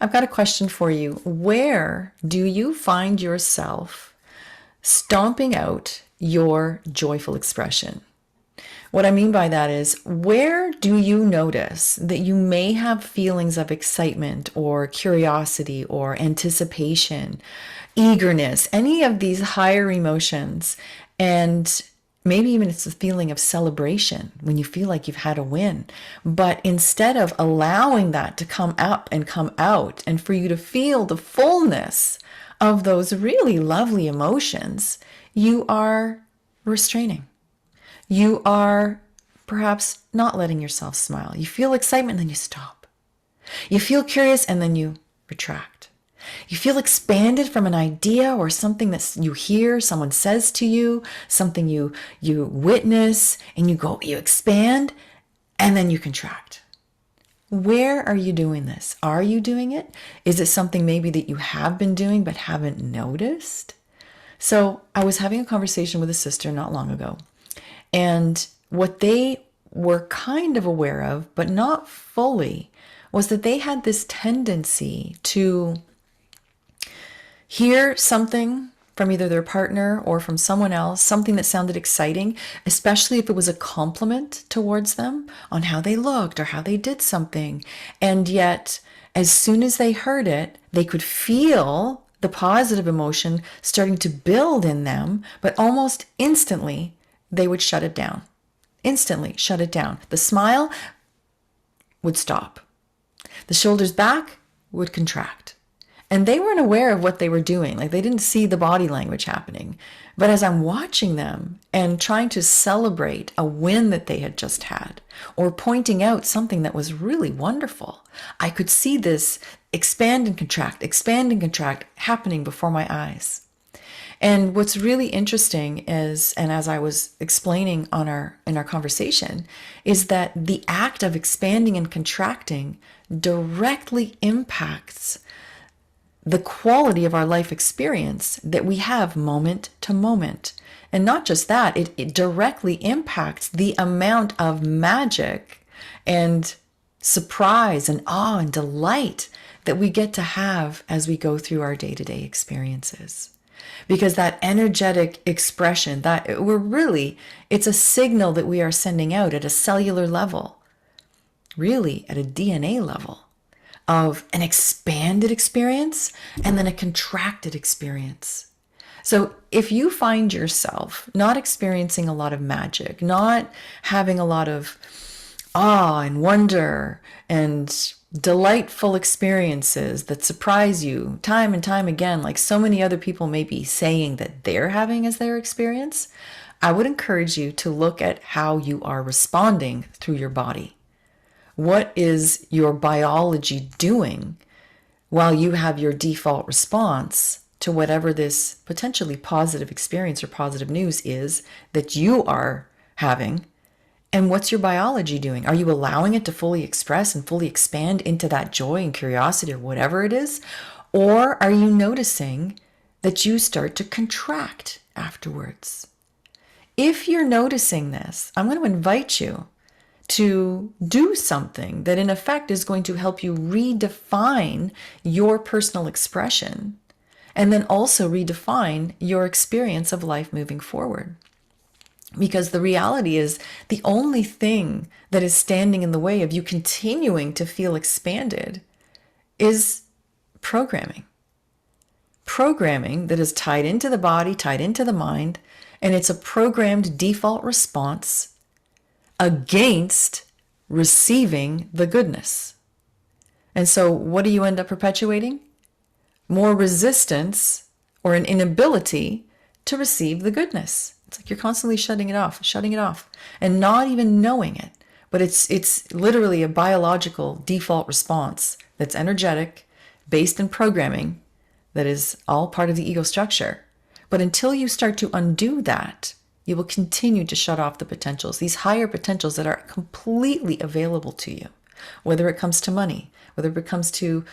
I've got a question for you. Where do you find yourself stomping out your joyful expression? What I mean by that is, where do you notice that you may have feelings of excitement or curiosity or anticipation, eagerness, any of these higher emotions, and maybe even it's a feeling of celebration when you feel like you've had a win. But instead of allowing that to come up and come out and for you to feel the fullness of those really lovely emotions, you are restraining. You are perhaps not letting yourself smile. You feel excitement, then you stop. You feel curious, and then you retract. You feel expanded from an idea or something that you hear, someone says to you, something you witness, and you expand, and then you contract. Where are you doing this? Are you doing it? Is it something maybe that you have been doing but haven't noticed? So I was having a conversation with a sister not long ago. And what they were kind of aware of, but not fully, was that they had this tendency to hear something from either their partner or from someone else, something that sounded exciting, especially if it was a compliment towards them on how they looked or how they did something. And yet, as soon as they heard it, they could feel the positive emotion starting to build in them, but almost instantly, they would shut it down. Instantly shut it down. The smile would stop. The shoulders back would contract. And they weren't aware of what they were doing. Like, they didn't see the body language happening. But as I'm watching them and trying to celebrate a win that they had just had, or pointing out something that was really wonderful, I could see this expand and contract happening before my eyes. And what's really interesting is, and as I was explaining in our conversation, is that the act of expanding and contracting directly impacts the quality of our life experience that we have moment to moment. And not just that, it directly impacts the amount of magic and surprise and awe and delight that we get to have as we go through our day-to-day experiences. Because that energetic expression, it's a signal that we are sending out at a cellular level, really at a DNA level, of an expanded experience and then a contracted experience. So if you find yourself not experiencing a lot of magic, not having a lot of awe and wonder and delightful experiences that surprise you time and time again, like so many other people may be saying that they're having as their experience, I would encourage you to look at how you are responding through your body. What is your biology doing while you have your default response to whatever this potentially positive experience or positive news is that you are having? And what's your biology doing? Are you allowing it to fully express and fully expand into that joy and curiosity or whatever it is? Or are you noticing that you start to contract afterwards? If you're noticing this, I'm going to invite you to do something that in effect is going to help you redefine your personal expression and then also redefine your experience of life moving forward. Because the reality is, the only thing that is standing in the way of you continuing to feel expanded is programming. Programming that is tied into the body, tied into the mind, and it's a programmed default response against receiving the goodness. And so what do you end up perpetuating? More resistance or an inability to receive the goodness. It's like you're constantly shutting it off, and not even knowing it. But it's literally a biological default response that's energetic, based in programming, that is all part of the ego structure. But until you start to undo that, you will continue to shut off the potentials, these higher potentials that are completely available to you, whether it comes to money, whether it comes to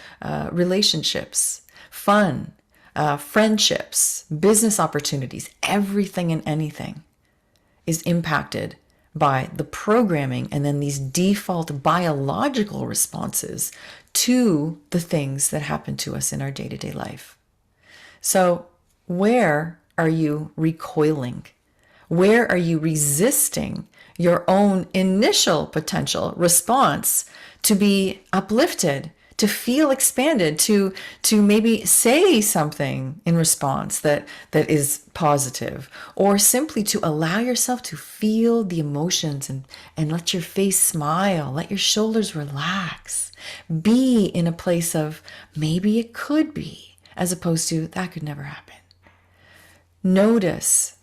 relationships, fun, friendships, business opportunities. Everything and anything is impacted by the programming and then these default biological responses to the things that happen to us in our day-to-day life. So where are you recoiling? Where are you resisting your own initial potential response to be uplifted, to feel expanded, to maybe say something in response that is positive, or simply to allow yourself to feel the emotions and let your face smile, let your shoulders relax. Be in a place of maybe it could be, as opposed to that could never happen. Notice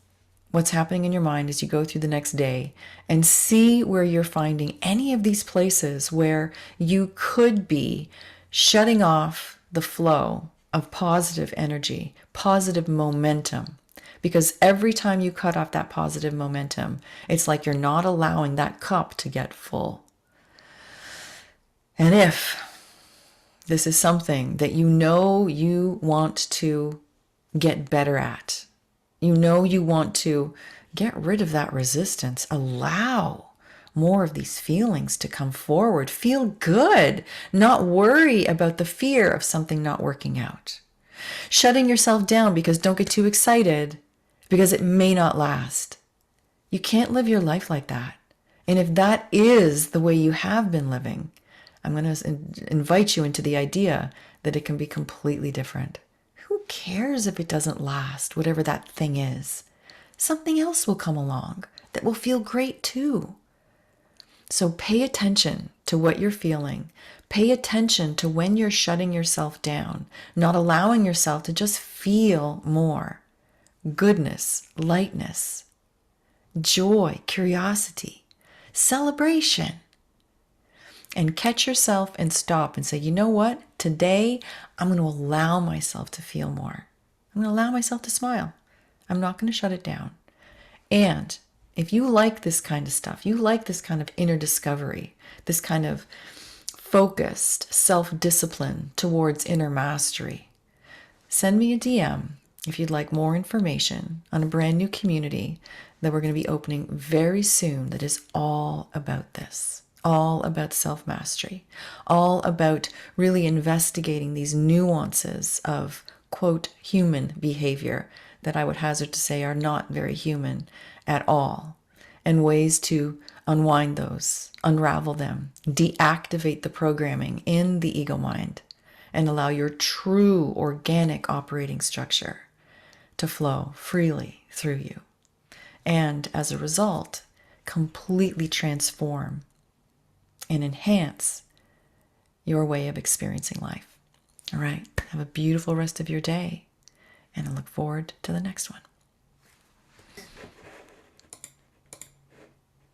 what's happening in your mind as you go through the next day and see where you're finding any of these places where you could be shutting off the flow of positive energy, positive momentum. Because every time you cut off that positive momentum, it's like you're not allowing that cup to get full. And if this is something that you know you want to get better at, you know you want to get rid of that resistance, allow more of these feelings to come forward, feel good, not worry about the fear of something not working out. Shutting yourself down because don't get too excited because it may not last. You can't live your life like that. And if that is the way you have been living, I'm going to invite you into the idea that it can be completely different. Who cares if it doesn't last, whatever that thing is? Something else will come along that will feel great too. So pay attention to what you're feeling. Pay attention to when you're shutting yourself down, not allowing yourself to just feel more. Goodness, lightness, joy, curiosity, celebration. And catch yourself and stop and say, you know what? Today, I'm going to allow myself to feel more. I'm going to allow myself to smile. I'm not going to shut it down. And if you like this kind of stuff, you like this kind of inner discovery, this kind of focused self-discipline towards inner mastery, send me a DM if you'd like more information on a brand new community that we're going to be opening very soon that is all about this. All about self-mastery, all about really investigating these nuances of, quote, human behavior that I would hazard to say are not very human at all, and ways to unwind those, unravel them, deactivate the programming in the ego mind, and allow your true organic operating structure to flow freely through you. And as a result, completely transform and enhance your way of experiencing life. All right. Have a beautiful rest of your day, and I look forward to the next one.